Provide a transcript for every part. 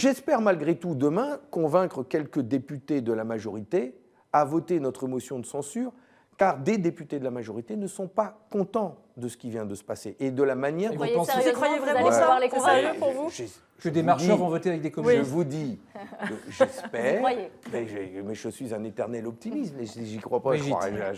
J'espère malgré tout demain convaincre quelques députés de la majorité à voter notre motion de censure, car des députés de la majorité ne sont pas contents de ce qui vient de se passer et de la manière dont on Vous croyez vraiment ça? C'est sérieux pour vous? Que des marcheurs vont voter avec des communistes. Je vous dis, j'espère, mais je suis un éternel optimiste, j'y crois pas.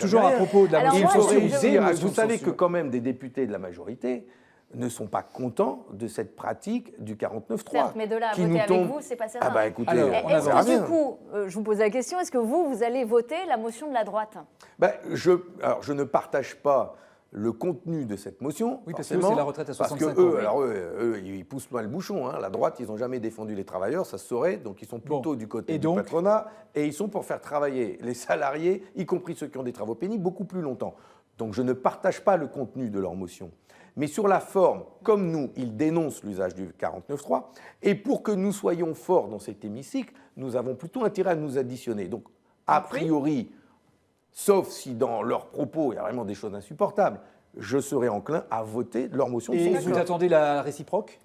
Toujours à propos de la motion motion de censure, réussir, vous savez que quand même des députés de la majorité ne sont pas contents de cette pratique du 49.3. Certes, mais de là à voter avec vous, c'est pas certain. Ah bah écoutez, est-ce que du coup, je vous pose la question, est-ce que vous allez voter la motion de la droite? Alors, je ne partage pas le contenu de cette motion. Oui, parce que c'est la retraite à 65 ans. Parce qu'eux, ils poussent loin le bouchon. Hein. La droite, ils n'ont jamais défendu les travailleurs, ça se saurait. Donc, ils sont plutôt du côté du patronat. Et ils sont pour faire travailler les salariés, y compris ceux qui ont des travaux pénibles, beaucoup plus longtemps. Donc, je ne partage pas le contenu de leur motion. Mais sur la forme, comme nous, ils dénoncent l'usage du 49.3. Et pour que nous soyons forts dans cet hémicycle, nous avons plutôt intérêt à nous additionner. Donc, a priori, sauf si dans leurs propos, il y a vraiment des choses insupportables, je serai enclin à voter leur motion de censure. Et vous attendez la réciproque?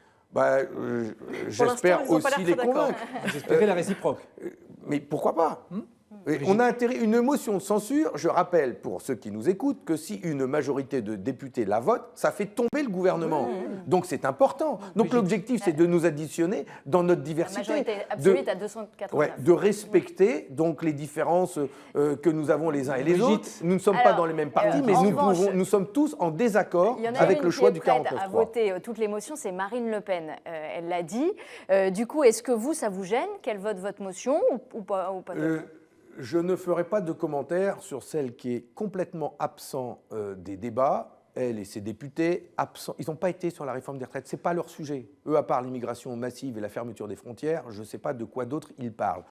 J'espère aussi les convaincre. J'espérais la réciproque. Mais pourquoi pas? On a intérêt, une motion de censure, je rappelle pour ceux qui nous écoutent, que si une majorité de députés la vote, ça fait tomber le gouvernement. Donc c'est important. Donc l'objectif, c'est de nous additionner dans notre diversité. La majorité absolue est à 289. De respecter donc les différences que nous avons les uns et les autres. Nous ne sommes pas dans les mêmes partis, mais nous sommes tous en désaccord avec le choix du 49.3. À voter toutes les motions, c'est Marine Le Pen. Elle l'a dit. Du coup, est-ce que ça vous gêne qu'elle vote votre motion ou pas Je ne ferai pas de commentaire sur celle qui est complètement absent des débats. Elle et ses députés, absents. Ils n'ont pas été sur la réforme des retraites. Ce n'est pas leur sujet. Eux, à part l'immigration massive et la fermeture des frontières, je ne sais pas de quoi d'autre ils parlent.